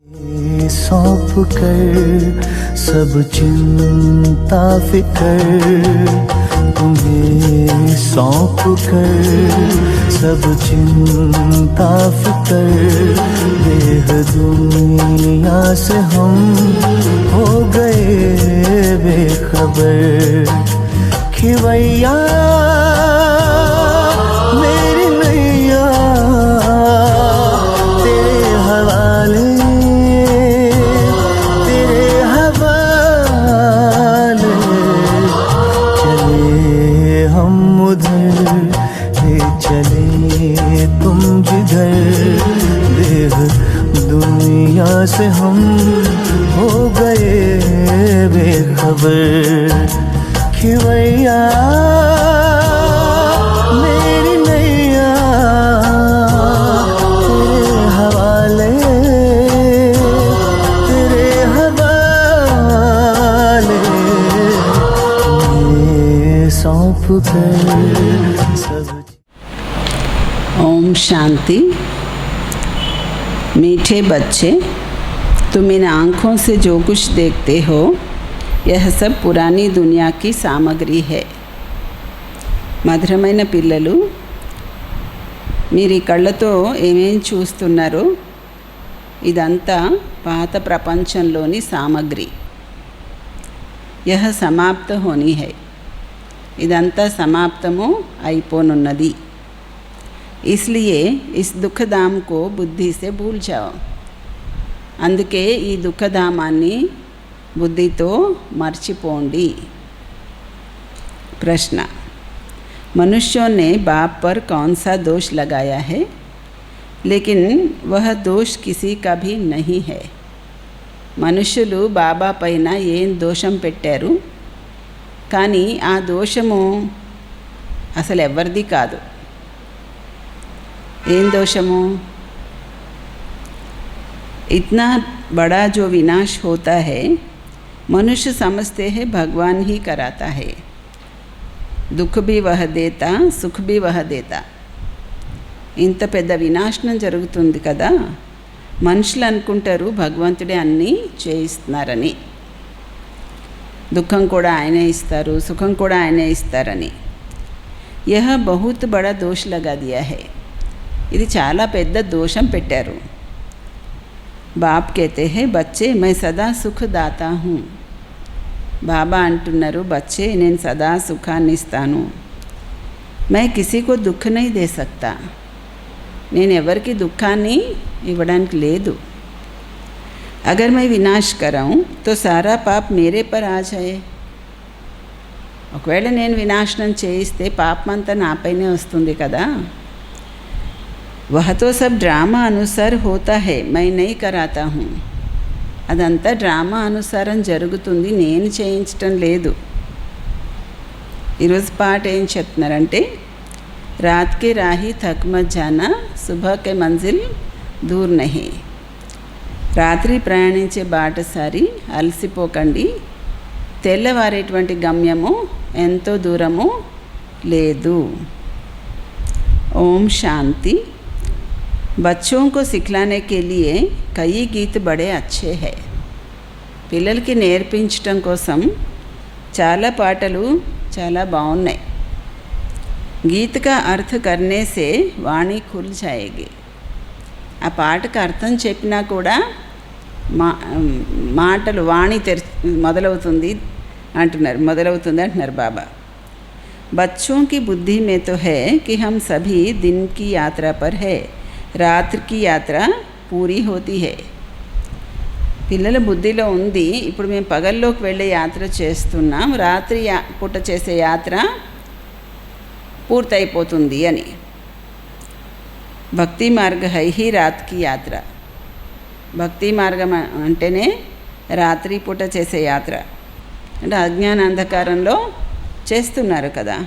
सौंप कर सब चिंता फिकर, तुम्हें सौंप कर सब चिंता फिकर, देह दुनिया से हम हो गए बेखबर। खिवैया मेरी नैया तेरे हवाले, हम उधर ले चले तुम जिधर, देह दुनिया से हम हो गए बेखबर। खिवैया मेरी नैया तेरे हवाले, तेरे हवाले सौंप कर सब। ओम शांति। मीठे बच्चे, तुम इन आँखों से जो कुछ देखते हो यह सब पुरानी दुनिया की सामग्री है। మధురమైన పిల్లలు, మీరు ఈ కళ్ళతో ఏమేం చూస్తున్నారో ఇదంతా పాత ప్రపంచంలోని సామగ్రి। యహ సమాప్త హోనీ హై, ఇదంతా సమాప్తము అయిపోనున్నది। इसलिए इस दुखधाम को बुद्धि से भूल जाओ। అందుకే ఈ దుఃఖధామాన్ని బుద్ధితో మర్చిపోండి। प्रश्न, मनुष्यों ने बाप पर कौन सा दोष लगाया है, लेकिन वह दोष किसी का भी नहीं है। మనుషులు బాబా పైన ఏం దోషం పెట్టారు, కానీ ఆ దోషము అసలు ఎవరిది కాదు। ఏం దోషము? इतना बड़ा जो विनाश होता है मनुष्य समझते हैं भगवान ही कराता है। दुख भी वह देता, सुख भी वह देता। ఇంత పెద్ద వినాశనం జరుగుతుంది కదా, మనుషులు అనుకుంటారు భగవంతుడే అన్నీ చేయిస్తున్నారని। దుఃఖం కూడా ఆయనే ఇస్తారు, సుఖం కూడా ఆయనే ఇస్తారని। यह बहुत बड़ा दोष लगा दिया है। ఇది చాలా పెద్ద దోషం పెట్టారు। बाप कहते हैं बच्चे मैं सदा सुख दाता हूँ। బాబా అంటున్నారు, బచ్చే నేను సదా సుఖాన్ని ఇస్తాను। मैं किसी को दुख नहीं दे सकता, నేను ఎవరికి దుఃఖాన్ని ఇవ్వడానికి లేదు। अगर मैं विनाश कराऊँ तो सारा पाप मेरे पर आ जाए। ఒకవేళ నేను వినాశనం చేయిస్తే పాపమంతా నాపైనే వస్తుంది కదా। वह तो सब ड्रामा अनुसार होता है, मैं नहीं कराता हूँ। అదంతా డ్రామా అనుసారం జరుగుతుంది, నేను చేయించటం లేదు। ఈరోజు పాట ఏం చెప్తున్నారంటే, రాత్ కే రాహి థక్ మత్ జానా, సుబహ్ కే మంజిల్ దూర్ నహీ। రాత్రి ప్రయాణించే బాటసారి అలసిపోకండి, తెల్లవారేటువంటి గమ్యము ఎంతో దూరము లేదు। ఓం శాంతి। बच्चों को सिखलाने के लिए कई गीत बड़े अच्छे हैं। పిల్లలకి నేర్పించటం కోసం చాలా పాటలు చాలా బాగున్నాయి। गीत का अर्थ करने से वाणी खुल जाएगी। ఆ పాటకు అర్థం చెప్పినా కూడా మాటలు వాణి మొదలవుతుంది అంటున్నారు బాబా। बच्चों की बुद्धि में तो है कि हम सभी दिन की यात्रा पर है, రాత్రి की యాత్ర పూరీ హోతీ హై। పిల్లల బుద్ధిలో ఉంది, ఇప్పుడు మేము పగల్లోకి వెళ్ళే యాత్ర చేస్తున్నాం, రాత్రి పూట చేసే యాత్ర పూర్తయిపోతుంది అని। భక్తి మార్గ హై హీ రాత్ కి యాత్ర। భక్తి మార్గం అంటేనే రాత్రి పూట చేసే యాత్ర, అంటే అజ్ఞాన అంధకారంలో చేస్తున్నారు కదా।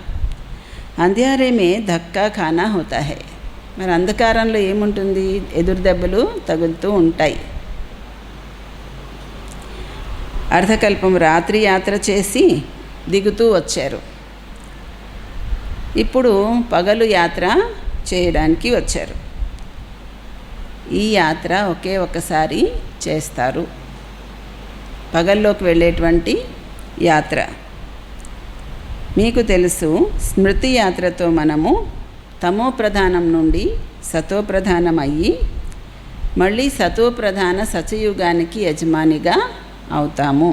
అంధ్యారే మే ధక్కా ఖానా హోతా హై, మరి అంధకారంలో ఏముంటుంది, ఎదురు దెబ్బలు తగులుతూ ఉంటాయి। అర్ధకల్పం రాత్రి యాత్ర చేసి దిగుతూ వచ్చారు, ఇప్పుడు పగలు యాత్ర చేయడానికి వచ్చారు। ఈ యాత్ర ఒకే ఒక్కసారి చేస్తారు. పగల్లోకి వెళ్ళేటువంటి యాత్ర. మీకు తెలుసు, స్మృతి యాత్రతో మనము తమో ప్రధానం నుండి సతో ప్రధానం అయ్యి మళ్ళీ సతో ప్రధాన సచయుగానికి యజమానిగా అవుతాము.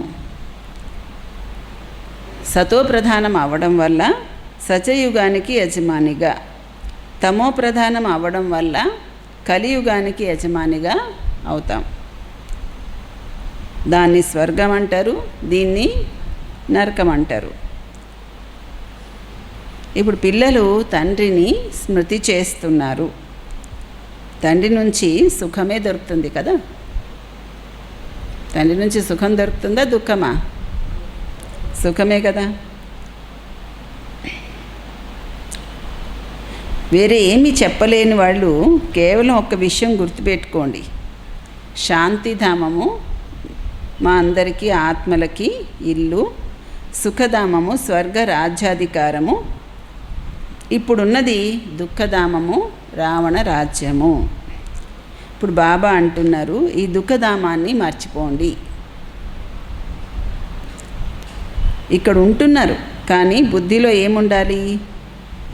సతో ప్రధానం అవ్వడం వల్ల సచయుగానికి యజమానిగా, తమో ప్రధానం అవ్వడం వల్ల కలియుగానికి యజమానిగా అవుతాం. దాన్ని స్వర్గం అంటారు, దీన్ని నరకం అంటారు. ఇప్పుడు పిల్లలు తండ్రిని స్మృతి చేస్తున్నారు. తండ్రి నుంచి సుఖమే దొరుకుతుంది కదా. తండ్రి నుంచి సుఖం దొరుకుతుందా, దుఃఖమా? సుఖమే కదా. వేరే ఏమీ చెప్పలేని వాళ్ళు కేవలం ఒక విషయం గుర్తుపెట్టుకోండి. శాంతిధామము మా అందరికీ ఆత్మలకి ఇల్లు, సుఖధామము స్వర్గ రాజ్యాధికారము, ఇప్పుడున్నది దుఃఖధామము రావణ రాజ్యము. ఇప్పుడు బాబా అంటున్నారు, ఈ దుఃఖధామాన్ని మర్చిపోండి. ఇక్కడ ఉంటున్నారు కానీ బుద్ధిలో ఏముండాలి?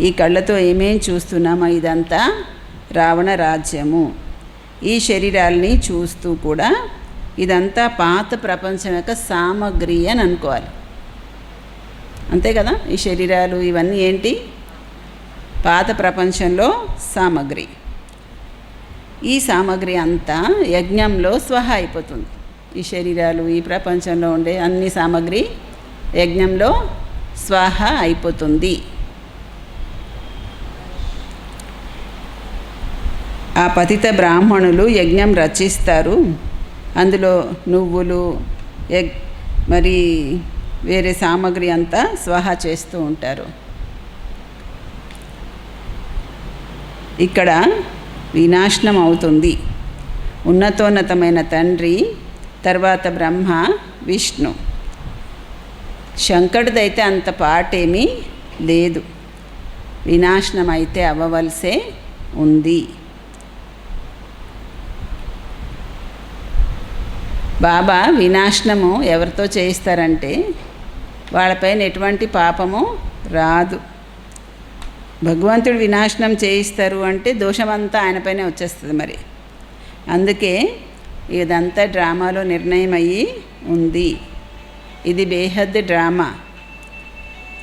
ఈ కళ్ళతో ఏమేం చూస్తున్నామో ఇదంతా రావణ రాజ్యము. ఈ శరీరాల్ని చూస్తూ కూడా ఇదంతా పాత ప్రపంచం యొక్క సామగ్రి అని అనుకోవాలి. అంతే కదా. ఈ శరీరాలు ఇవన్నీ ఏంటి? పాత ప్రపంచంలో సామగ్రి. ఈ సామగ్రి అంతా యజ్ఞంలో స్వహ అయిపోతుంది. ఈ శరీరాలు, ఈ ప్రపంచంలో ఉండే అన్ని సామగ్రి యజ్ఞంలో స్వాహ అయిపోతుంది. ఆ పతిత బ్రాహ్మణులు యజ్ఞం రచిస్తారు. అందులో నువ్వులు, మరి వేరే సామగ్రి అంతా స్వాహ చేస్తూ ఉంటారు. ఇక్కడ వినాశనం అవుతుంది. ఉన్నతోన్నతమైన తండ్రి, తర్వాత బ్రహ్మ, విష్ణు. శంకరుడిదైతే అంత పాటేమీ లేదు. వినాశనం అయితే అవ్వవలసే ఉంది. బాబా వినాశనము ఎవరితో చేయిస్తారంటే వాళ్ళపైన ఎటువంటి పాపము రాదు. భగవంతుడు వినాశనం చేయిస్తారు అంటే దోషమంతా ఆయనపైనే వచ్చేస్తుంది. మరి అందుకే ఇదంతా డ్రామాలో నిర్ణయం అయ్యి ఉంది. ఇది బేహద్ డ్రామా.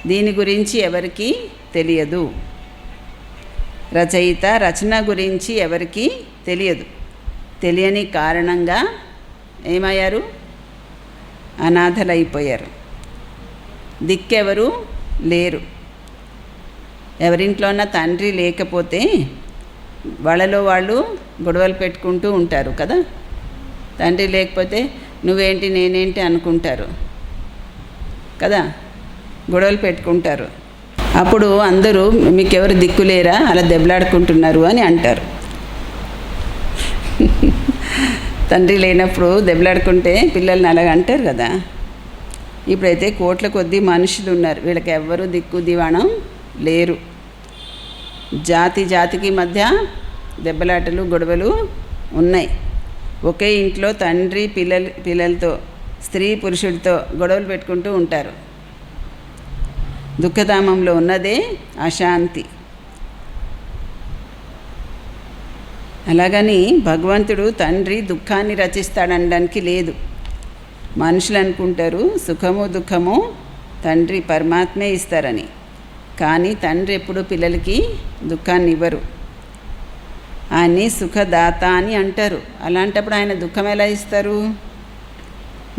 దీని గురించి ఎవరికీ తెలియదు. రచయిత రచన గురించి ఎవరికీ తెలియదు. తెలియని కారణంగా ఏమయ్యారు? అనాథలైపోయారు. దిక్కెవరు లేరు. ఎవరింట్లోన్నా తండ్రి లేకపోతే వాళ్ళలో వాళ్ళు గొడవలు పెట్టుకుంటూ ఉంటారు కదా. తండ్రి లేకపోతే నువ్వేంటి నేనేంటి అనుకుంటారు కదా, గొడవలు పెట్టుకుంటారు. అప్పుడు అందరూ మీకెవరు దిక్కులేరా, అలా దెబ్బలాడుకుంటున్నారు అని అంటారు. తండ్రి లేనప్పుడు దెబ్బలాడుకుంటే పిల్లల్ని అలాగ అంటారు కదా. ఇప్పుడైతే కోట్ల కొద్దీ మనుషులు ఉన్నారు, వీళ్ళకి ఎవ్వరూ దిక్కు దివాణం లేరు. జాతి జాతికి మధ్య దెబ్బలాటలు గొడవలు ఉన్నాయి. ఒకే ఇంట్లో తండ్రి పిల్లలతో, స్త్రీ పురుషుడితో గొడవలు పెట్టుకుంటూ ఉంటారు. దుఃఖధామంలో ఉన్నదే అశాంతి. అలాగని భగవంతుడు తండ్రి దుఃఖాన్ని రచిస్తాడనడానికి లేదు. మనుషులు అనుకుంటారు సుఖము దుఃఖము తండ్రి పరమాత్మే ఇస్తారని. కానీ తండ్రి ఎప్పుడు పిల్లలకి దుఃఖాన్ని ఇవ్వరు. ఆయన్ని సుఖదాత అని అంటారు. అలాంటప్పుడు ఆయన దుఃఖం ఎలా ఇస్తారు?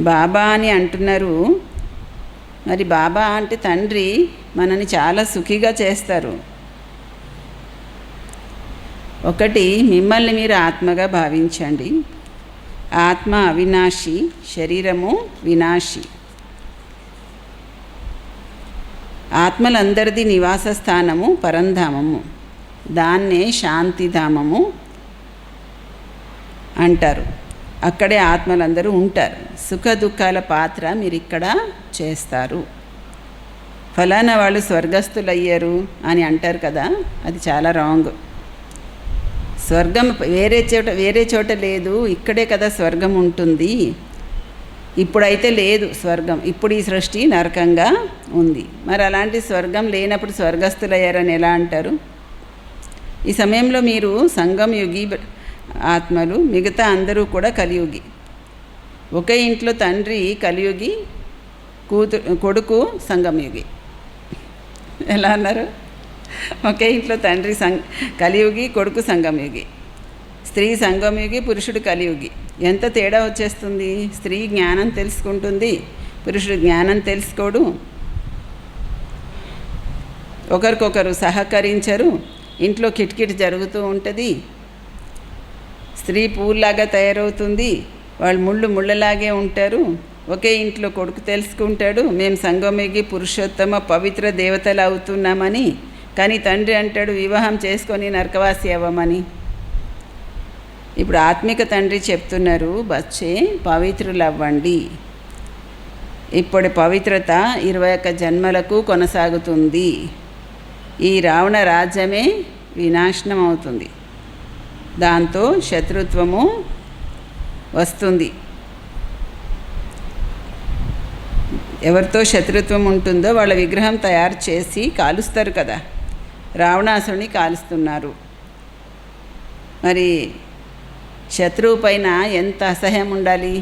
బాబా అని అంటున్నారు. మరి బాబా అంటే తండ్రి మనని చాలా సుఖిగా చేస్తారు. ఒకటి, మిమ్మల్ని మీరు ఆత్మగా భావించండి. ఆత్మ అవినాశి, శరీరము వినాశి. ఆత్మలందరిది నివాస స్థానము పరంధామము. దాన్నే శాంతిధామము అంటారు. అక్కడే ఆత్మలందరూ ఉంటారు. సుఖ దుఃఖాల పాత్ర మీరు ఇక్కడ చేస్తారు. ఫలానా వాళ్ళు స్వర్గస్థులయ్యారు అని అంటారు కదా, అది చాలా రాంగ్. స్వర్గం వేరే చోట లేదు, ఇక్కడే కదా స్వర్గం ఉంటుంది. ఇప్పుడైతే లేదు స్వర్గం, ఇప్పుడు ఈ సృష్టి నరకంగా ఉంది. మరి అలాంటి స్వర్గం లేనప్పుడు స్వర్గస్థులయ్యారని ఎలా అంటారు? ఈ సమయంలో మీరు సంగంయుగి ఆత్మలు, మిగతా అందరూ కూడా కలియుగి. ఒకే ఇంట్లో తండ్రి కలియుగి, కొడుకు సంగంయుగి. ఎలా అన్నారు? ఒకే ఇంట్లో తండ్రి కలియుగి, కొడుకు సంగంయుగి. స్త్రీ సంగంయుగి, పురుషుడు కలియుగి. ఎంత తేడా వచ్చేస్తుంది! స్త్రీ జ్ఞానం తెలుసుకుంటుంది, పురుషుడు జ్ఞానం తెలుసుకోడు. ఒకరికొకరు సహకరించరు, ఇంట్లో కిటికిటి జరుగుతూ ఉంటుంది. స్త్రీ పూల్లాగా తయారవుతుంది, వాళ్ళు ముళ్ళలాగే ఉంటారు. ఒకే ఇంట్లో కొడుకు తెలుసుకుంటాడు, మేము సంగమిగి పురుషోత్తమ పవిత్ర దేవతలు అవుతున్నామని. కానీ తండ్రి అంటాడు వివాహం చేసుకొని నరకవాసి అవ్వమని. ఇప్పుడు ఆత్మిక తండ్రి చెప్తున్నారు, బచ్చే పవిత్రులు అవ్వండి. ఇప్పుడు పవిత్రత 21 జన్మలకు కొనసాగుతుంది. ఈ రావణ రాజ్యమే వినాశనం అవుతుంది, దాంతో శత్రుత్వము వస్తుంది. ఎవరితో శత్రుత్వం ఉంటుందో వాళ్ళ విగ్రహం తయారు చేసి కాలుస్తారు కదా. రావణాసుని కాలుస్తున్నారు. మరి శత్రువు పైన ఎంత అసహ్యం ఉండాలి?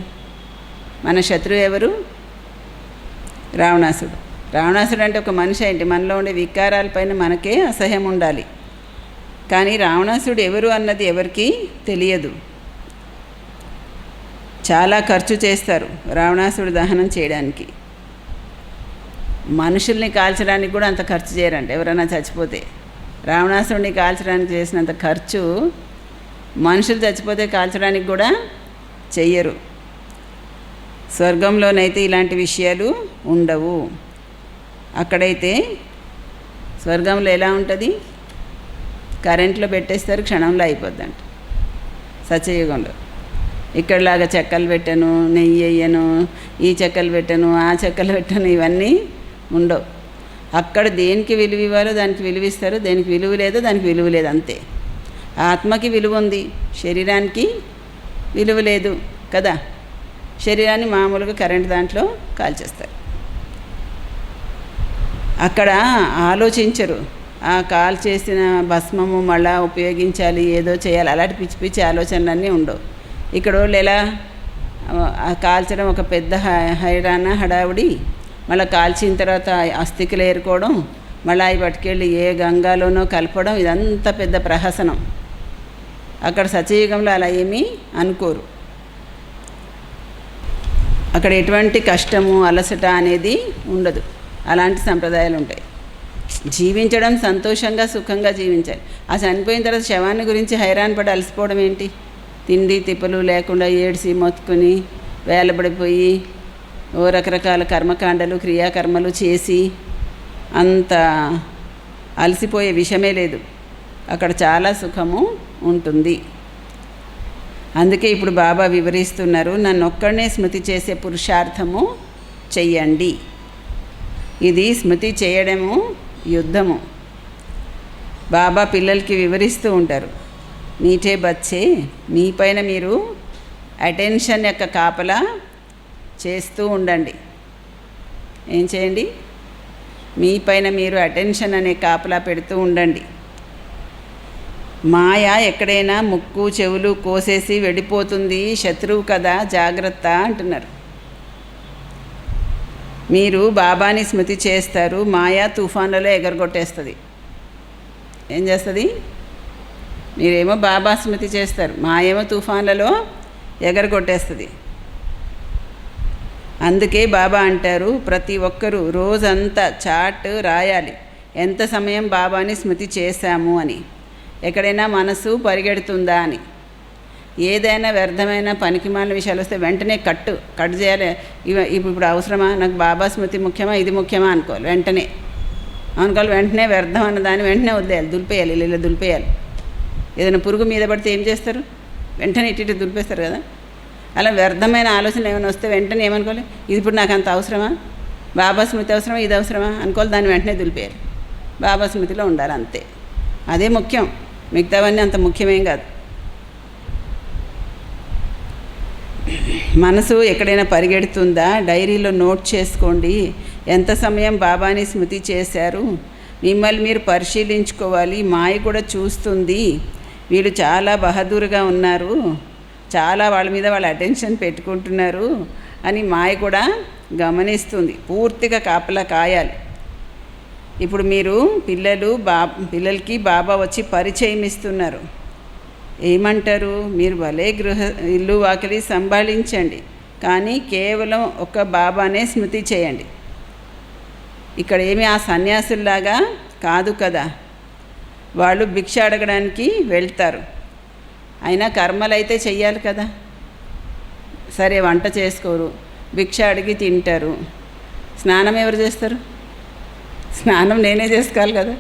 మన శత్రువు ఎవరు? రావణాసుడు. రావణాసుడు అంటే ఒక మనిషి ఏంటి? మనలో ఉండే వికారాలపైన మనకే అసహ్యం ఉండాలి. కానీ రావణాసుడు ఎవరు అన్నది ఎవరికీ తెలియదు. చాలా ఖర్చు చేస్తారు రావణాసుడు దహనం చేయడానికి. మనుషుల్ని కాల్చడానికి కూడా అంత ఖర్చు చేయరంట. ఎవరైనా చచ్చిపోతే రావణాసుడిని కాల్చడానికి చేసినంత ఖర్చు మనుషులు చచ్చిపోతే కాల్చడానికి కూడా చెయ్యరు. స్వర్గంలోనైతే ఇలాంటి విషయాలు ఉండవు. అక్కడైతే స్వర్గంలో ఎలా ఉంటుంది? కరెంట్లో పెట్టేస్తారు, క్షణంలో అయిపోద్దంట సత్యయుగంలో. ఇక్కడలాగా చెక్కలు పెట్టను, నెయ్యి వేయను, ఈ చెక్కలు పెట్టను, ఆ చెక్కలు పెట్టను, ఇవన్నీ ఉండవు. అక్కడ దేనికి విలువ ఇవ్వాలో దానికి విలువ ఇస్తారు, దేనికి విలువ లేదో దానికి విలువ లేదు, అంతే. ఆత్మకి విలువ ఉంది, శరీరానికి విలువ లేదు కదా. శరీరాన్ని మామూలుగా కరెంట్ దాంట్లో కాల్చేస్తారు. అక్కడ ఆలోచించరు. ఆ కాల్ చేసిన భస్మము మళ్ళా ఉపయోగించాలి, ఏదో చేయాలి, అలాంటి పిచ్చి పిచ్చి ఆలోచనలన్నీ ఉండవు. ఇక్కడ వాళ్ళు ఎలా కాల్చడం ఒక పెద్ద హడావుడి, మళ్ళీ కాల్చిన తర్వాత అస్థికలు ఏరుకోవడం, మళ్ళీ అవి పట్టుకెళ్ళి ఏ గంగాలోనో కలపడం, ఇదంతా పెద్ద ప్రహసనం. అక్కడ సత్యయుగంలో అలా ఏమీ అనుకోరు. అక్కడ ఎటువంటి కష్టము అలసట అనేది ఉండదు. అలాంటి సంప్రదాయాలు ఉంటాయి. జీవించడం సంతోషంగా సుఖంగా జీవించాలి. ఆ చనిపోయిన తర్వాత శవాన్ని గురించి హైరాణ పడి అలసిపోవడం ఏంటి? తిండి తిప్పలు లేకుండా ఏడ్చి మొత్తుకొని వేలబడిపోయి ఓ రకరకాల కర్మకాండలు క్రియాకర్మలు చేసి అంత అలసిపోయే విషయమే లేదు. అక్కడ చాలా సుఖము ఉంటుంది. అందుకే ఇప్పుడు బాబా వివరిస్తున్నారు, నన్ను ఒక్కడనే స్మృతి చేసే పురుషార్థము చెయ్యండి. ఇది స్మృతి చేయడము యుద్ధము. బాబా పిల్లలకి వివరిస్తూ ఉంటారు, మీఠే బచ్చే, మీపైన మీరు అటెన్షన్ యొక్క కాపలా చేస్తూ ఉండండి. ఏం చేయండి? మీపైన మీరు అటెన్షన్ అనే కాపలా పెడుతూ ఉండండి. మాయ ఎక్కడైనా ముక్కు చెవులు కోసేసి వెళ్ళిపోతుంది, శత్రువు కదా, జాగ్రత్త అంటున్నారు. మీరు బాబాని స్మృతి చేస్తారు, మాయా తుఫాన్లలో ఎగరగొట్టేస్తుంది. ఏం చేస్తుంది? మీరేమో బాబా స్మృతి చేస్తారు, మాయేమో తుఫాన్లలో ఎగరగొట్టేస్తుంది. అందుకే బాబా అంటారు, ప్రతి ఒక్కరూ రోజంతా చాట్ రాయాలి, ఎంత సమయం బాబాని స్మృతి చేశాము అని. ఎక్కడైనా మనసు పరిగెడుతుందా అని. ఏదైనా వ్యర్థమైన పనికిమాలిన విషయాలు వస్తే వెంటనే కట్ చేయాలి. ఇప్పుడు అవసరమా? నాకు బాబా స్మృతి ముఖ్యమా, ఇది ముఖ్యమా అనుకోవాలి. వెంటనే అనుకోవాలి. వెంటనే వ్యర్థం అన్న దాన్ని వెంటనే వదిలేయాలి, దులిపేయాలి. ఇలా దులిపేయాలి. ఏదైనా పురుగు మీద పడితే ఏం చేస్తారు? వెంటనే ఇటు దులిపేస్తారు కదా. అలా వ్యర్థమైన ఆలోచన ఏమైనా వస్తే వెంటనే ఏమనుకోవాలి? ఇది ఇప్పుడు నాకు అంత అవసరమా, బాబా స్మృతి అవసరమా, ఇది అవసరమా అనుకోవాలి. దాన్ని వెంటనే దులిపేయాలి. బాబా స్మృతిలో ఉండాలి, అంతే. అదే ముఖ్యం. మిగతావన్నీ అంత ముఖ్యమేం కాదు. మనసు ఎక్కడైనా పరిగెడుతుందా? డైరీలో నోట్ చేసుకోండి. ఎంత సమయం బాబాని స్మృతి చేశారు? మిమ్మల్ని మీరు పరిశీలించుకోవాలి. మాయ కూడా చూస్తుంది, వీళ్ళు చాలా బహదూరుగా ఉన్నారు, చాలా వాళ్ళ మీద వాళ్ళ అటెన్షన్ పెట్టుకుంటున్నారు అని మాయ కూడా గమనిస్తుంది. పూర్తిగా కాపలా కాయాలి. ఇప్పుడు మీరు పిల్లలకి బాబా వచ్చి పరిచయం ఇస్తున్నారు. ఏమంటారు? మీరు భలే ఇల్లు వాకిలి సంభాళించండి, కానీ కేవలం ఒక బాబానే స్మృతి చేయండి. ఇక్కడ ఏమి ఆ సన్యాసుల్లాగా కాదు కదా. వాళ్ళు భిక్ష అడగడానికి వెళ్తారు, అయినా కర్మలు అయితే చెయ్యాలి కదా. సరే, వంట చేసుకోరు, భిక్ష అడిగి తింటారు. స్నానం ఎవరు చేస్తారు? స్నానం నేనే చేసుకోవాలి కదా.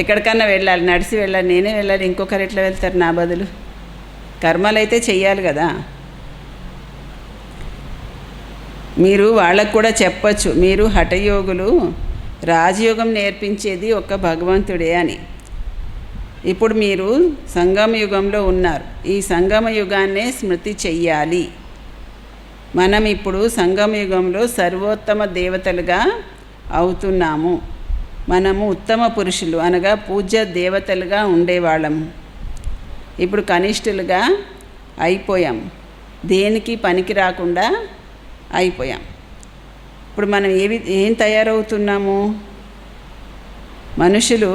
ఎక్కడికన్నా వెళ్ళాలి, నడిచి వెళ్ళాలి, నేనే వెళ్ళాలి, ఇంకొకరు ఎట్లా వెళ్తారు నా బదులు? కర్మలు అయితే చెయ్యాలి కదా. మీరు వాళ్ళకు కూడా చెప్పచ్చు, మీరు హఠయోగులు, రాజయోగం నేర్పించేది ఒక భగవంతుడే అని. ఇప్పుడు మీరు సంగమ యుగంలో ఉన్నారు. ఈ సంగమ యుగాన్నే స్మృతి చెయ్యాలి. మనం ఇప్పుడు సంగమ యుగంలో సర్వోత్తమ దేవతలుగా అవుతున్నాము. మనము ఉత్తమ పురుషులు అనగా పూజ్య దేవతలుగా ఉండేవాళ్ళము. ఇప్పుడు కనిష్ఠులుగా అయిపోయాం, దేనికి పనికి రాకుండా అయిపోయాం. ఇప్పుడు మనం ఏం తయారవుతున్నాము? మనుషులు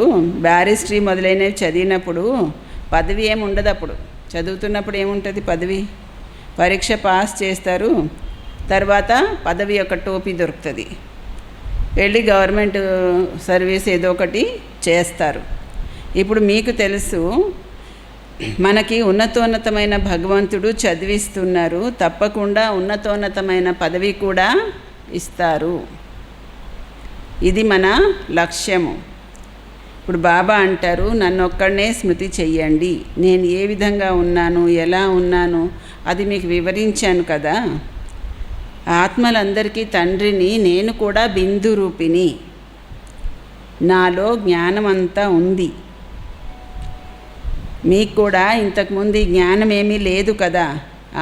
బ్యారిస్టరీ మొదలైనవి చదివినప్పుడు పదవి ఏమి ఉండదు. అప్పుడు చదువుతున్నప్పుడు ఏముంటుంది పదవి? పరీక్ష పాస్ చేస్తారు, తర్వాత పదవి యొక్క టోపీ దొరుకుతుంది, వెళ్ళి గవర్నమెంట్ సర్వీస్ ఏదో ఒకటి చేస్తారు. ఇప్పుడు మీకు తెలుసు, మనకి ఉన్నతోన్నతమైన భగవంతుడు చదివిస్తున్నారు, తప్పకుండా ఉన్నతోన్నతమైన పదవి కూడా ఇస్తారు. ఇది మన లక్ష్యము. ఇప్పుడు బాబా అంటారు, నన్ను ఒక్కడనే స్మృతి చెయ్యండి. నేను ఏ విధంగా ఉన్నాను, ఎలా ఉన్నాను అది మీకు వివరించాను కదా. ఆత్మలందరికీ తండ్రిని, నేను కూడా బిందు రూపిణి, నాలో జ్ఞానం అంతా ఉంది. మీకు కూడా ఇంతకుముందు ఈ జ్ఞానం ఏమీ లేదు కదా.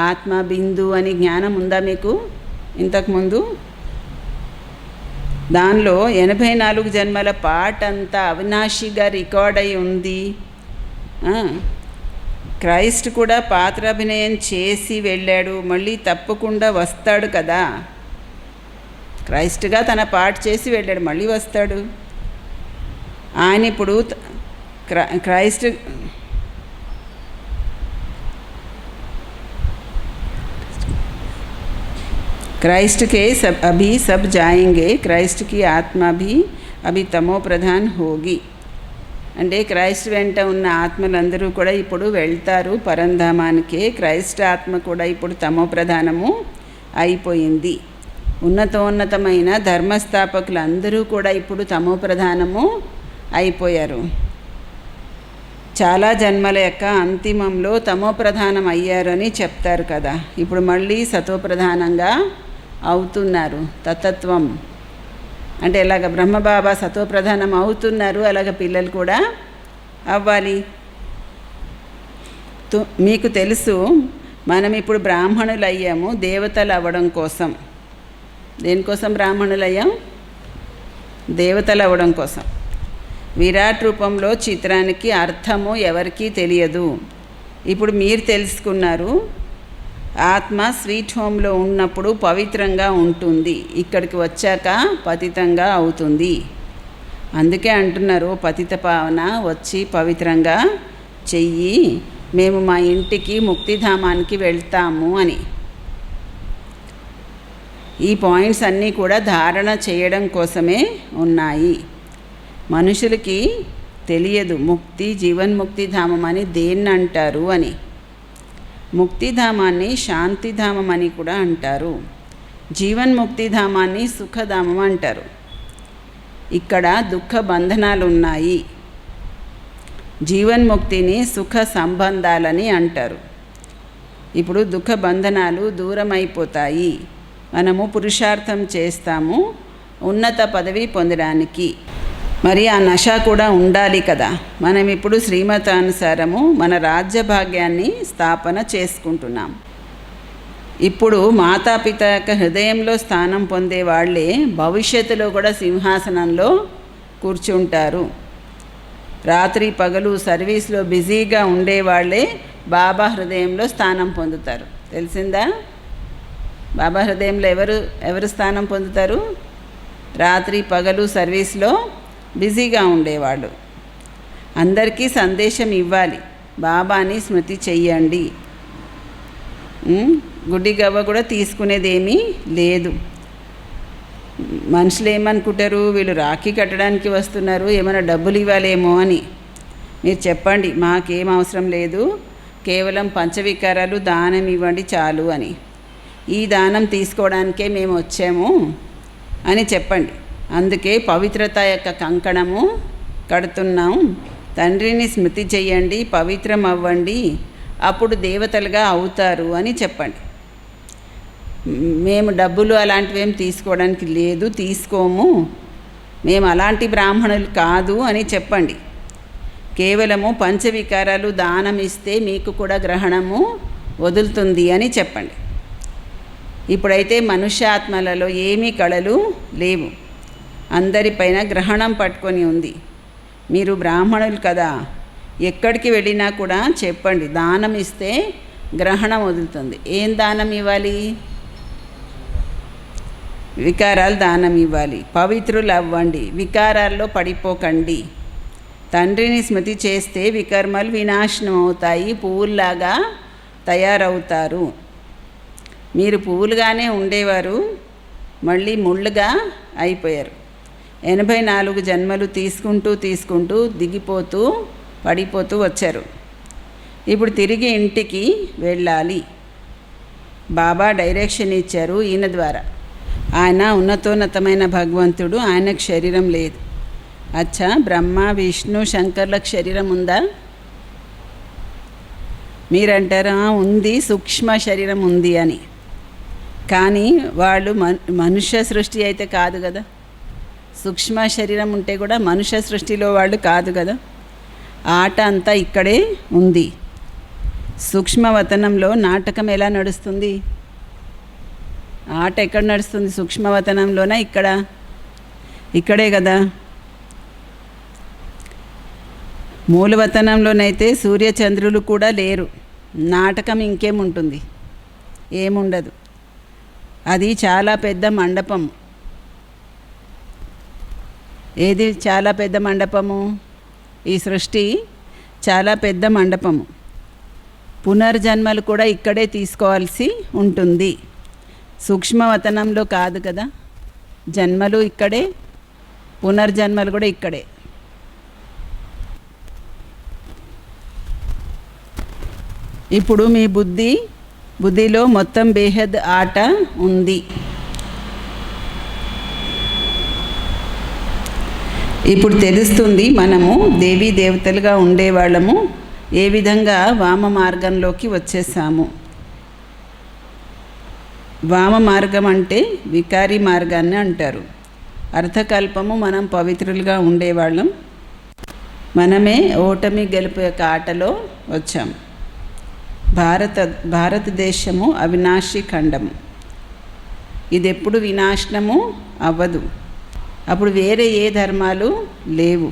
ఆత్మ బిందు అని జ్ఞానం ఉందా మీకు ఇంతకుముందు? దానిలో 84 జన్మల పాట అంతా అవినాశిగా రికార్డ్ అయి ఉంది. క్రైస్ట్ కూడా పాత్రాభినయం చేసి వెళ్ళాడు, మళ్ళీ తప్పకుండా వస్తాడు కదా. క్రైస్ట్గా తన పాట చేసి వెళ్ళాడు, మళ్ళీ వస్తాడు. ఆయన ఇప్పుడు క్రైస్ట్ के अभी सब जाएंगे, क्राइस्ट की आत्मा भी अभी तमो प्रधान होगी. అంటే క్రైస్ట్ వెంట ఉన్న ఆత్మలందరూ కూడా ఇప్పుడు వెళ్తారు పరంధామానికి. క్రైస్ట్ ఆత్మ కూడా ఇప్పుడు తమో ప్రధానము అయిపోయింది. ఉన్నతోన్నతమైన ధర్మస్థాపకులందరూ కూడా ఇప్పుడు తమో ప్రధానము అయిపోయారు. చాలా జన్మల యొక్క అంతిమంలో తమో ప్రధానం అయ్యారని చెప్తారు కదా. ఇప్పుడు మళ్ళీ సతోప్రధానంగా అవుతున్నారు. తతత్వం అంటే ఎలాగ బ్రహ్మబాబా సతోప్రధానం అవుతున్నారు, అలాగ పిల్లలు కూడా అవ్వాలి. మీకు తెలుసు, మనం ఇప్పుడు బ్రాహ్మణులు అయ్యాము దేవతలు అవ్వడం కోసం. దేనికోసం బ్రాహ్మణులు అయ్యాం? దేవతలు అవ్వడం కోసం. విరాట్ రూపంలో చిత్రానికి అర్థము ఎవరికీ తెలియదు. ఇప్పుడు మీరు తెలుసుకున్నారు. ఆత్మ స్వీట్ హోమ్లో ఉన్నప్పుడు పవిత్రంగా ఉంటుంది, ఇక్కడికి వచ్చాక పతితంగా అవుతుంది. అందుకే అంటున్నారు, పతిత పావన వచ్చి పవిత్రంగా చెయ్యి, మేము మా ఇంటికి ముక్తిధామానికి వెళ్తాము అని. ఈ పాయింట్స్ అన్నీ కూడా ధారణ చేయడం కోసమే ఉన్నాయి. మనుషులకి తెలియదు ముక్తి జీవన్ముక్తి ధామం అని దేన్ని అంటారు అని. ముక్తిధామాన్ని శాంతిధామం అని కూడా అంటారు. జీవన్ముక్తిధామాన్ని సుఖధామం అంటారు. ఇక్కడ దుఃఖ బంధనాలు ఉన్నాయి. జీవన్ముక్తిని సుఖ సంబంధాలని అంటారు. ఇప్పుడు దుఃఖ బంధనాలు దూరం అయిపోతాయి. మనము పురుషార్థం చేస్తాము ఉన్నత పదవి పొందడానికి. మరి ఆ నష కూడా ఉండాలి కదా. మనం ఇప్పుడు శ్రీమతానుసారము మన రాజ్యభాగ్యాన్ని స్థాపన చేసుకుంటున్నాం. ఇప్పుడు మాతాపిత యొక్క హృదయంలో స్థానం పొందే వాళ్ళే భవిష్యత్తులో కూడా సింహాసనంలో కూర్చుంటారు. రాత్రి పగలు సర్వీస్లో బిజీగా ఉండేవాళ్ళే బాబా హృదయంలో స్థానం పొందుతారు. తెలిసిందా? బాబా హృదయంలో ఎవరు స్థానం పొందుతారు? రాత్రి పగలు సర్వీస్లో బిజీగా ఉండేవాళ్ళు. అందరికీ సందేశం ఇవ్వాలి, బాబాని స్మృతి చెయ్యండి. గుడ్డి గవ్వ కూడా తీసుకునేదేమీ లేదు. మనుషులు ఏమనుకుంటారు, వీళ్ళు రాఖీ కట్టడానికి వస్తున్నారు, ఏమైనా డబ్బులు ఇవ్వాలేమో అని. మీరు చెప్పండి, మాకేం అవసరం లేదు, కేవలం పంచవికారాలు దానం ఇవ్వండి చాలు అని. ఈ దానం తీసుకోవడానికే మేము వచ్చాము అని చెప్పండి. అందుకే పవిత్రత యొక్క కంకణము కడుతున్నాం. తండ్రిని స్మృతి చెయ్యండి, పవిత్రం అవ్వండి, అప్పుడు దేవతలుగా అవుతారు అని చెప్పండి. మేము డబ్బులు అలాంటివి ఏం తీసుకోవడానికి లేదు, తీసుకోము, మేము అలాంటి బ్రాహ్మణులు కాదు అని చెప్పండి. కేవలము పంచవికారాలు దానం ఇస్తే మీకు కూడా గ్రహణము వదులుతుంది అని చెప్పండి. ఇప్పుడైతే మనుష్యాత్మలలో ఏమీ కళలు లేవు, అందరిపైన గ్రహణం పట్టుకొని ఉంది. మీరు బ్రాహ్మణులు కదా, ఎక్కడికి వెళ్ళినా కూడా చెప్పండి, దానం ఇస్తే గ్రహణం వదులుతుంది. ఏం దానం ఇవ్వాలి? వికారాలు దానం ఇవ్వాలి. పవిత్రులు అవ్వండి, వికారాల్లో పడిపోకండి. తండ్రిని స్మృతి చేస్తే వికర్మలు వినాశనం అవుతాయి, పువ్వుల్లాగా తయారవుతారు. మీరు పువ్వులుగానే ఉండేవారు, మళ్ళీ ముళ్ళుగా అయిపోయారు. 84 జన్మలు తీసుకుంటూ దిగిపోతూ పడిపోతూ వచ్చారు. ఇప్పుడు తిరిగి ఇంటికి వెళ్ళాలి. బాబా డైరెక్షన్ ఇచ్చారు ఈయన ద్వారా. ఆయన ఉన్నతోన్నతమైన భగవంతుడు, ఆయనకు శరీరం లేదు. అచ్చా, బ్రహ్మ విష్ణు శంకర్లకు శరీరం ఉందా? మీరంటారా ఉంది, సూక్ష్మ శరీరం ఉంది అని. కానీ వాళ్ళు మనుష్య సృష్టి అయితే కాదు కదా. సూక్ష్మ శరీరం ఉంటే కూడా మనుష్య సృష్టిలో వాళ్ళు కాదు కదా. ఆట అంతా ఇక్కడే ఉంది. సూక్ష్మవతనంలో నాటకం ఎలా నడుస్తుంది? ఆట ఎక్కడ నడుస్తుంది? సూక్ష్మవతనంలోనా ఇక్కడే కదా. మూలవతనంలోనైతే సూర్యచంద్రులు కూడా లేరు. నాటకం ఇంకేముంటుంది? ఏముండదు. అది చాలా పెద్ద మండపం. ఏది చాలా పెద్ద మండపము? ఈ సృష్టి చాలా పెద్ద మండపము. పునర్జన్మలు కూడా ఇక్కడే తీసుకోవాల్సి ఉంటుంది. సూక్ష్మవతనంలో కాదు కదా. జన్మలు ఇక్కడే, పునర్జన్మలు కూడా ఇక్కడే. ఇప్పుడు మీ బుద్ధిలో మొత్తం బేహద్ ఆట ఉంది. ఇప్పుడు తెలుస్తుంది మనము దేవీ దేవతలుగా ఉండేవాళ్ళము ఏ విధంగా వామ మార్గంలోకి వచ్చేసాము. వామ మార్గం అంటే వికారి మార్గాన్ని అంటారు. అర్థకల్పము మనం పవిత్రులుగా ఉండేవాళ్ళం. మనమే ఓటమి గెలుపు యొక్క ఆటలో వచ్చాం. భారతదేశము అవినాశి ఖండము. ఇది ఎప్పుడు వినాశనము అవ్వదు. అప్పుడు వేరే ఏ ధర్మాలు లేవు.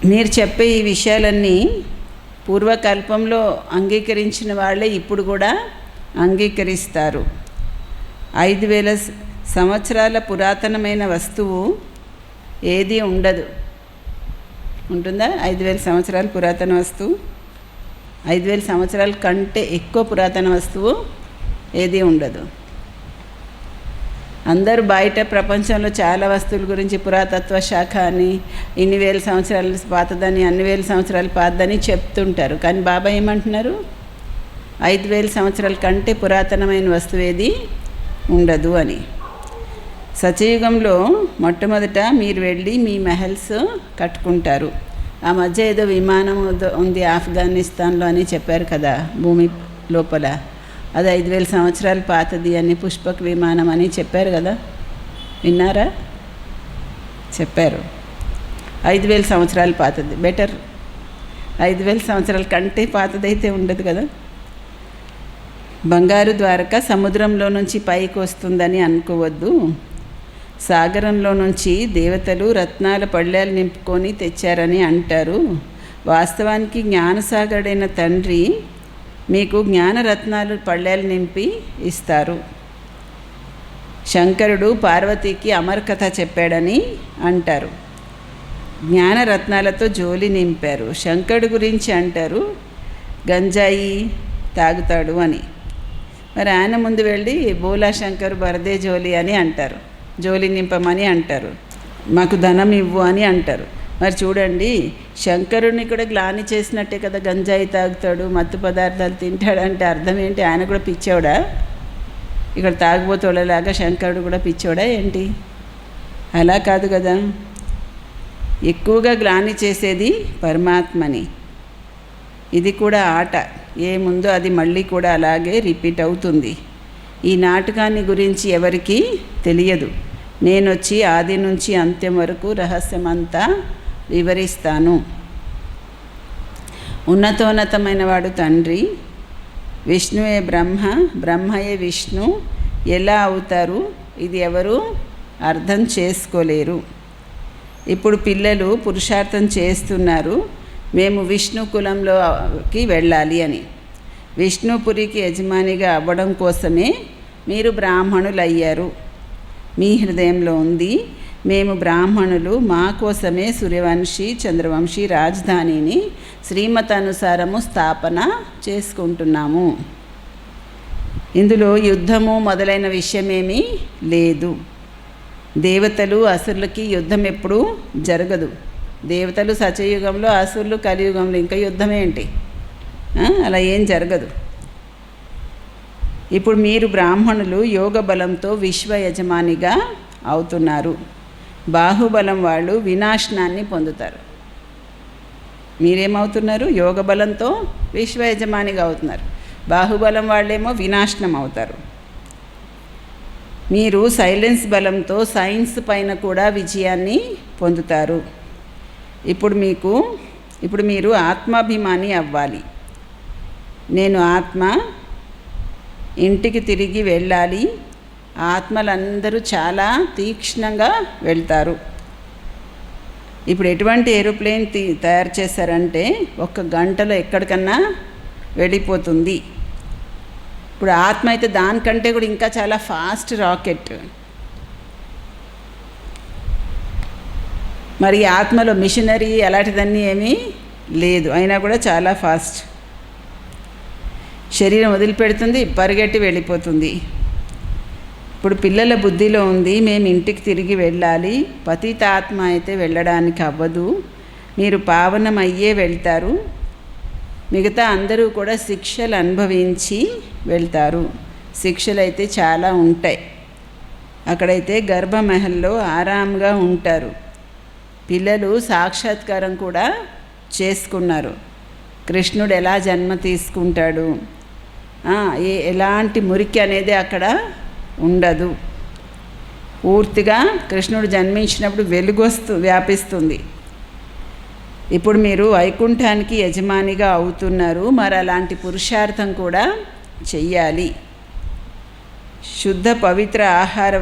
మీరు చెప్పే ఈ విషయాలన్నీ పూర్వకల్పంలో అంగీకరించిన వాళ్ళే ఇప్పుడు కూడా అంగీకరిస్తారు. 5000 సంవత్సరాల పురాతనమైన వస్తువు ఏది ఉండదు. ఉంటుందా? 5000 సంవత్సరాల పురాతన వస్తువు, 5000 సంవత్సరాల కంటే ఎక్కువ పురాతన వస్తువు ఏది ఉండదు. అందరూ బయట ప్రపంచంలో చాలా వస్తువుల గురించి పురాతత్వ శాఖ అని, ఇన్ని వేల సంవత్సరాల పాతదని, అన్ని వేల సంవత్సరాల పాతదని చెప్తుంటారు. కానీ బాబా ఏమంటున్నారు? 5000 సంవత్సరాల కంటే పురాతనమైన వస్తువు ఏది ఉండదు అని. సత్యయుగంలో మొట్టమొదట మీరు వెళ్ళి మీ మెహల్స్ కట్టుకుంటారు. ఆ మధ్య ఏదో విమానం ఉంది ఆఫ్ఘనిస్తాన్లో అని చెప్పారు కదా, భూమి లోపల. అది 5000 సంవత్సరాల పాతది అని, పుష్పక్ విమానం అని చెప్పారు కదా, విన్నారా? చెప్పారు. 5000 సంవత్సరాలు పాతది బెటర్. 5000 సంవత్సరాల కంటే పాతదైతే ఉండదు కదా. బంగారు ద్వారక సముద్రంలో నుంచి పైకి వస్తుందని అనుకోవద్దు. సాగరంలో నుంచి దేవతలు రత్నాల పళ్ళాలు నింపుకొని తెచ్చారని అంటారు. వాస్తవానికి జ్ఞానసాగరుడైన తండ్రి మీకు జ్ఞానరత్నాలు పళ్ళాలు నింపి ఇస్తారు. శంకరుడు పార్వతీకి అమరకథ చెప్పాడని అంటారు. జ్ఞానరత్నాలతో జోలి నింపారు. శంకరుడు గురించి అంటారు గంజాయి తాగుతాడు అని. మరి ఆయన ముందు వెళ్ళి బోలా శంకరు బరదే జోలి అని అంటారు, జోలి నింపమని అంటారు, మాకు ధనం ఇవ్వు అని అంటారు. మరి చూడండి, శంకరుడిని కూడా గ్లాని చేసినట్టే కదా గంజాయి తాగుతాడు, మత్తు పదార్థాలు తింటాడంటే అర్థం ఏంటి? ఆయన కూడా పిచ్చోడా? ఇక్కడ తాగుబోతోళ్ళలాగా శంకరుడు కూడా పిచ్చోడా ఏంటి? అలా కాదు కదా. ఎక్కువగా గ్లాని చేసేది పరమాత్మని. ఇది కూడా ఆట, ఏముందో అది మళ్ళీ కూడా అలాగే రిపీట్ అవుతుంది. ఈ నాటకాన్ని గురించి ఎవరికీ తెలియదు. నేనొచ్చి ఆది నుంచి అంత్యం వరకు రహస్యమంతా వివరిస్తాను. ఉన్నతోన్నతమైన వాడు తండ్రి, విష్ణువే బ్రహ్మ, బ్రహ్మయే విష్ణు ఎలా అవుతారు? ఇది ఎవరు అర్థం చేసుకోలేరు. ఇప్పుడు పిల్లలు పురుషార్థం చేస్తున్నారు, మేము విష్ణు కులంలోకి వెళ్ళాలి అని. విష్ణుపురికి యజమానిగా అవ్వడం కోసమే మీరు బ్రాహ్మణులయ్యారు. మీ హృదయంలో ఉంది, మేము బ్రాహ్మణులు, మా కోసమే సూర్యవంశీ చంద్రవంశీ రాజధానిని శ్రీమతానుసారము స్థాపన చేసుకుంటున్నాము. ఇందులో యుద్ధము మొదలైన విషయమేమీ లేదు. దేవతలు అసురులకి యుద్ధం ఎప్పుడూ జరగదు. దేవతలు సత్యయుగంలో, అసురులు కలియుగంలో, ఇంకా యుద్ధం ఏంటి? అలా ఏం జరగదు. ఇప్పుడు మీరు బ్రాహ్మణులు యోగ బలంతో విశ్వ యజమానిగా అవుతున్నారు. బాహుబలం వాళ్ళు వినాశనాన్ని పొందుతారు. మీరేమవుతున్నారు? యోగ బలంతో విశ్వ యజమానిగా అవుతున్నారు. బాహుబలం వాళ్ళేమో వినాశనం అవుతారు. మీరు సైలెన్స్ బలంతో సైన్స్ పైన కూడా విజయాన్ని పొందుతారు. ఇప్పుడు మీరు ఆత్మాభిమాని అవ్వాలి. నేను ఆత్మ, ఇంటికి తిరిగి వెళ్ళాలి. ఆత్మలందరూ చాలా తీక్ష్ణంగా వెళ్తారు. ఇప్పుడు ఎటువంటి ఏరోప్లేన్ తయారు చేశారంటే 1 గంటలో ఎక్కడికన్నా వెళ్ళిపోతుంది. ఇప్పుడు ఆత్మ అయితే దానికంటే కూడా ఇంకా చాలా ఫాస్ట్ రాకెట్. మరి ఆత్మలో మిషనరీ అలాంటిదన్నీ ఏమీ లేదు, అయినా కూడా చాలా ఫాస్ట్. శరీరం వదిలిపెడుతుంది, పరిగెట్టి వెళ్ళిపోతుంది. ఇప్పుడు పిల్లల బుద్ధిలో ఉంది, మేము ఇంటికి తిరిగి వెళ్ళాలి. పతిత ఆత్మ అయితే వెళ్ళడానికి అవ్వదు, మీరు పావనమయ్యే వెళ్తారు. మిగతా అందరూ కూడా శిక్షలు అనుభవించి వెళ్తారు. శిక్షలు అయితే చాలా ఉంటాయి. అక్కడైతే గర్భమహల్లో ఆరాంగా ఉంటారు. పిల్లలు సాక్షాత్కారం కూడా చేసుకున్నారు. కృష్ణుడు ఎలా జన్మ తీసుకుంటాడు, ఎలాంటి మురికి అనేది అక్కడ ఉండదు. పూర్తిగా కృష్ణుడు జన్మించినప్పుడు వెలుగు వ్యాపిస్తుంది. ఇప్పుడు మీరు వైకుంఠానికి యజమానిగా అవుతున్నారు. మరి అలాంటి పురుషార్థం కూడా చెయ్యాలి. శుద్ధ పవిత్ర ఆహార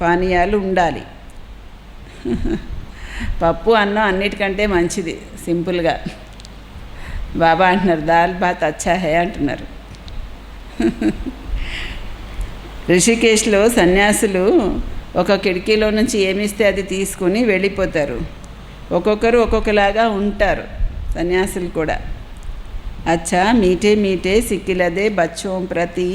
పానీయాలు ఉండాలి. పప్పు అన్నం అన్నిటికంటే మంచిది. సింపుల్గా బాబా అంటున్నారు, దాల్ భాత్ అచ్చా హే అంటున్నారు. రిషికేశ్లో సన్యాసులు ఒక కిటికీలో నుంచి ఏమిస్తే అది తీసుకుని వెళ్ళిపోతారు. ఒక్కొక్కరు ఒక్కొక్కలాగా ఉంటారు సన్యాసులు కూడా. అచ్చా మీఠే మీఠే సిక్కిలదే బచ్చోं ప్రతి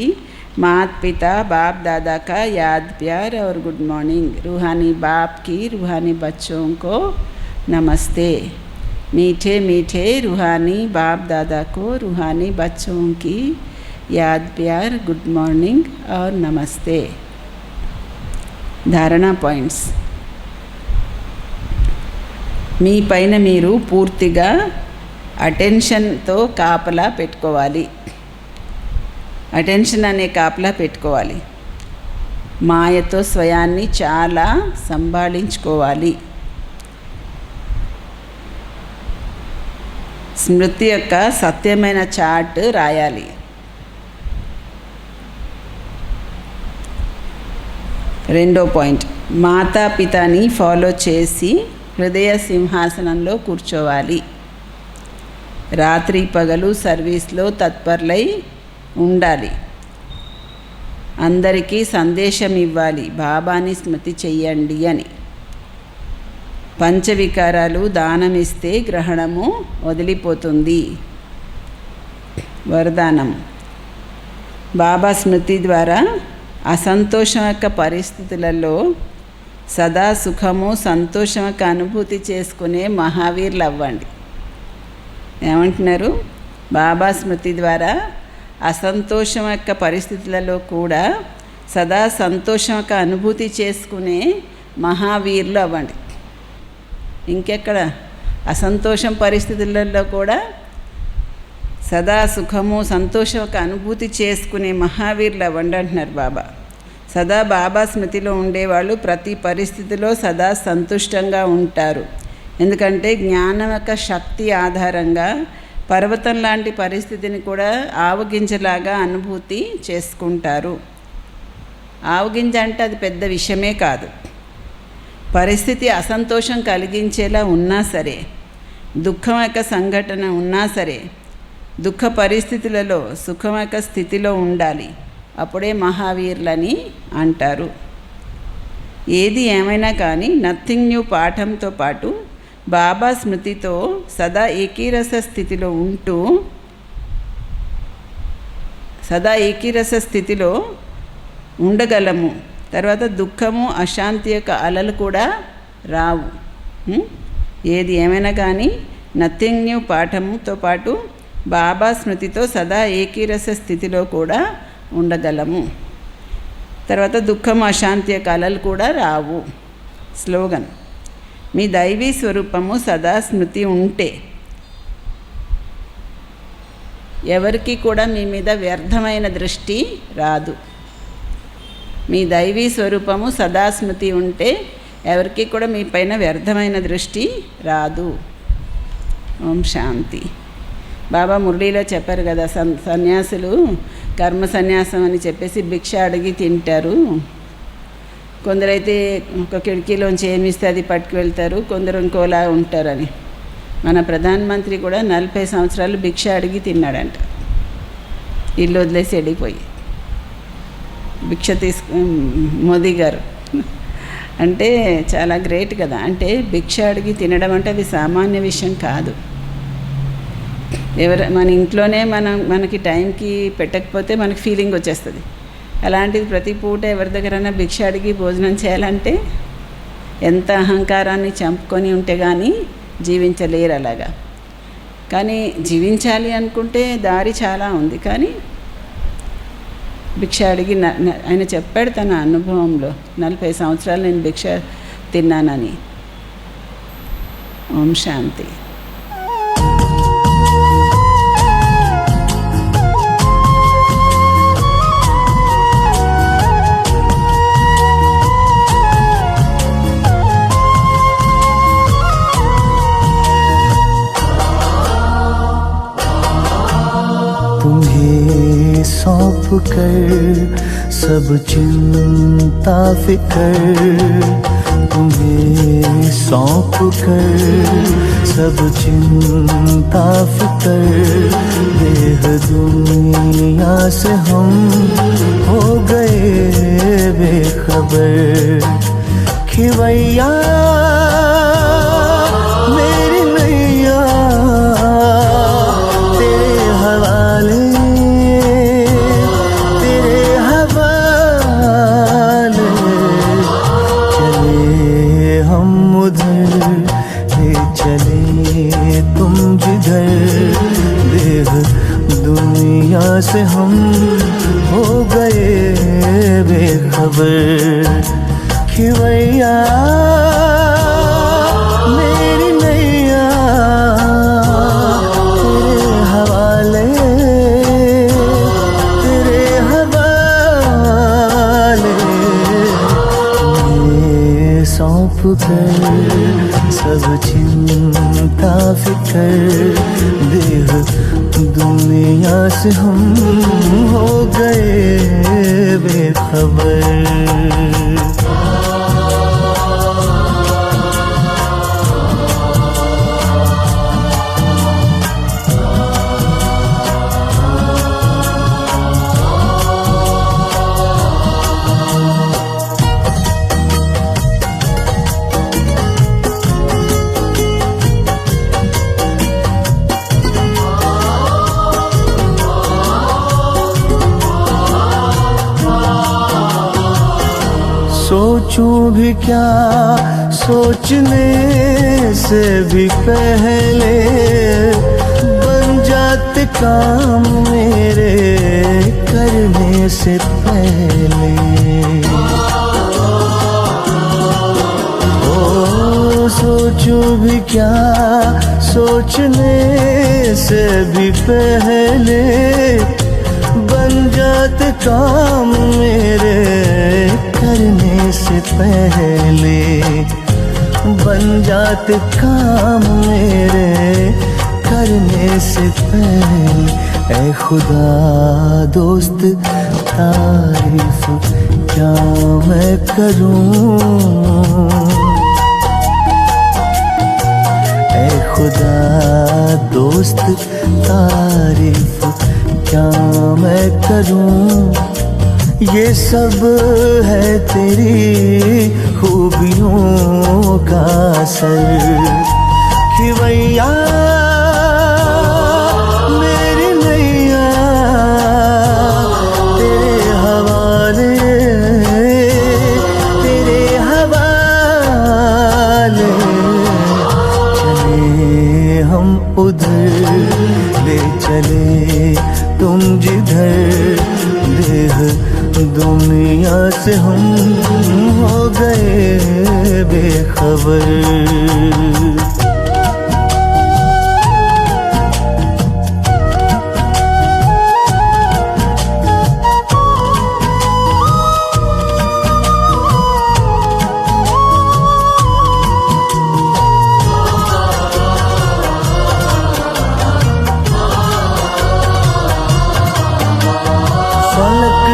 मात पिता बाप दादा का याद प्यार और गुड मॉर्निंग. रूहानी बाप की रूहानी बच्चों को नमस्ते. मीठे मीठे रूहानी बाप दादा को रूहानी बच्चों की याद प्यार गुड मॉर्निंग और नमस्ते. धारणा पॉइंट्स. మీ పైన మీరు పూర్తిగా అటెన్షన్తో కాపలా పెట్టుకోవాలి. అటెన్షన్ అనే కాపలా పెట్టుకోవాలి. మాయతో స్వయాన్ని చాలా సంభాళించుకోవాలి. స్మృతి యొక్క సత్యమైన చార్ట్ రాయాలి. రెండో పాయింట్, మాతాపితాని ఫాలో చేసి హృదయ సింహాసనంలో కూర్చోవాలి. రాత్రి పగలు సర్వీస్లో తత్పరులై ఉండాలి. అందరికీ సందేశం ఇవ్వాలి, బాబాని స్మృతి చెయ్యండి అని. పంచవికారాలు దానమిస్తే గ్రహణము వదిలిపోతుంది. వరదానం, బాబా స్మృతి ద్వారా అసంతోషం యొక్క పరిస్థితులలో సదా సుఖము సంతోషం యొక్క అనుభూతి చేసుకునే మహావీరులు అవ్వండి. ఏమంటున్నారు? బాబా స్మృతి ద్వారా అసంతోషం యొక్క పరిస్థితులలో కూడా సదా సంతోషం యొక్క అనుభూతి చేసుకునే మహావీరులు అవ్వండి. ఇంకెక్కడ? అసంతోషం పరిస్థితులలో కూడా సదా సుఖము సంతోషం యొక్క అనుభూతి చేసుకునే మహావీరులు అవ్వండి అంటున్నారు బాబా. సదా బాబా స్మృతిలో ఉండేవాళ్ళు ప్రతి పరిస్థితిలో సదా సంతుష్టంగా ఉంటారు. ఎందుకంటే జ్ఞానం యొక్క శక్తి ఆధారంగా పర్వతం లాంటి పరిస్థితిని కూడా ఆవగింజలాగా అనుభూతి చేసుకుంటారు. ఆవగింజ అంటే అది పెద్ద విషయమే కాదు. పరిస్థితి అసంతోషం కలిగించేలా ఉన్నా సరే, దుఃఖం యొక్క సంఘటన ఉన్నా సరే, దుఃఖ పరిస్థితులలో సుఖం యొక్క స్థితిలో ఉండాలి. అప్పుడే మహావీరులని అంటారు. ఏది ఏమైనా కానీ నథింగ్ న్యూ పాఠంతో పాటు బాబా స్మృతితో సదా ఏకీరస స్థితిలో ఉంటూ సదా ఏకీరస స్థితిలో ఉండగలము. తర్వాత దుఃఖము అశాంతి యొక్క అలలు కూడా రావు. ఏది ఏమైనా కానీ నథింగ్ న్యూ పాఠంతో పాటు బాబా స్మృతితో సదా ఏకీరస స్థితిలో కూడా ఉండగలము. తర్వాత దుఃఖం అశాంతి యొక్క అలలు కూడా రావు. స్లోగన్, మీ దైవీ స్వరూపము సదా స్మృతి ఉంటే ఎవరికి కూడా మీ మీద వ్యర్థమైన దృష్టి రాదు. మీ దైవీ స్వరూపము సదా స్మృతి ఉంటే ఎవరికి కూడా మీ పైన వ్యర్థమైన దృష్టి రాదు. ఓం శాంతి. బాబా మురళీలో చెప్పారు కదా, సన్యాసులు కర్మ సన్యాసం అని చెప్పేసి భిక్ష అడిగి తింటారు. కొందరైతే ఒక కిటికీలోంచి ఏమిస్తే అది పట్టుకు వెళ్తారు, కొందరు ఇంకోలా ఉంటారని. మన ప్రధానమంత్రి కూడా 40 సంవత్సరాలు భిక్ష అడిగి తిన్నాడంట, ఇల్లు వదిలేసి వెళ్ళిపోయి. భిక్ష మోదీ గారు అంటే చాలా గ్రేట్ కదా. అంటే భిక్ష అడిగి తినడం అంటే అది సామాన్య విషయం కాదు. మన ఇంట్లోనే మనకి టైంకి పెట్టకపోతే మనకి ఫీలింగ్ వచ్చేస్తుంది. అలాంటిది ప్రతి పూట ఎవరి దగ్గరైనా భిక్ష అడిగి భోజనం చేయాలంటే ఎంత అహంకారాన్ని చంపుకొని ఉంటే కానీ జీవించలేరు అలాగా. కానీ జీవించాలి అనుకుంటే దారి చాలా ఉంది. కానీ భిక్ష అడిగి ఆయన చెప్పాడు తన అనుభవంలో, 40 సంవత్సరాలు నేను భిక్ష తిన్నానని. ఓం శాంతి. तुम्हें सौंप कर सब चिंता फिकर, तुम्हें सौंप कर सब चिंता फिकर, देह दुनिया से हम हो गए बेखबर। खिवैया मेरी नैया तेरे हवाले, तेरे हवाले, चले हम उधर ले चले तुम जिधर, देह दुनिया से हम हो गए बेखबर। खिवैया मेरी नैया तेरे हवाले, तेरे हवाले, ये सौंप कर सब चिंता फिकर देह दुनिया से हम हो गए बेखबर। सोचूं भी क्या सोचने से भी पहले बन जाते काम मेरे करने से पहले। ओ सोचूं भी क्या सोचने से भी पहले बन जाते काम मेरे करने से पहले। बन जाते काम मेरे करने से पहले। ऐ खुदा दोस्त तारीफ क्या मैं करूं। ऐ खुदा दोस्त तारीफ क्या मैं करूं। ये सब है तेरी खूबियों का असर। खिवैया मेरी नैया तेरे हवाले तेरे हवाले। चले हम उधर ले चले तुम जिधर देह दुनिया से हम हो गए बेखबर।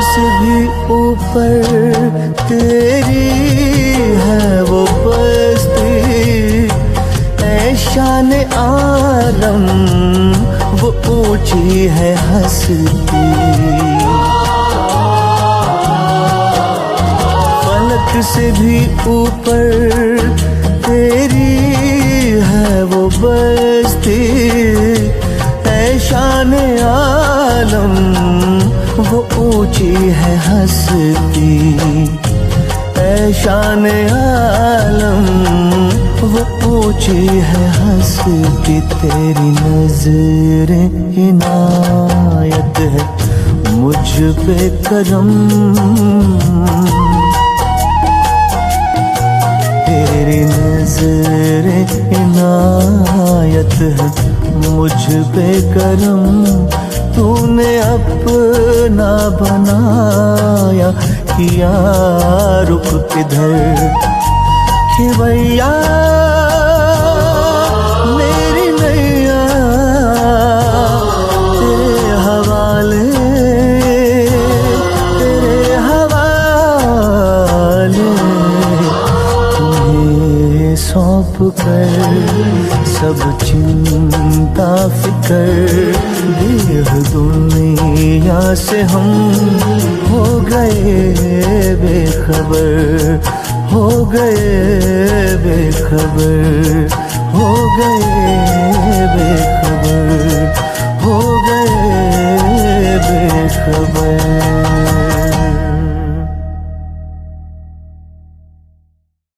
से भी ऊपर तेरी है वो बस्ती। ऐ शान आलम वो ऊंची है हस्ती। फलक से भी ऊपर तेरी है वो बस्ती। ऐ शान आलम वो ऊंची है हस्ती। ऐ शान आलम वो ऊंची है हस्ती। तेरी नज़रें इनायत है मुझ पे करम। तेरी नज़रें इनायत है मुझ पे करम। तूने अपना बनाया किया रुख किधर। खिवैया मेरी नैया तेरे हवाले तेरे हवाले। तुम्हें सौंप कर सब चिंता फिकर देह दुनिया से हम हो गए बेखबर। हो गए बेखबर। हो गए बेखबर। हो गए बेखबर।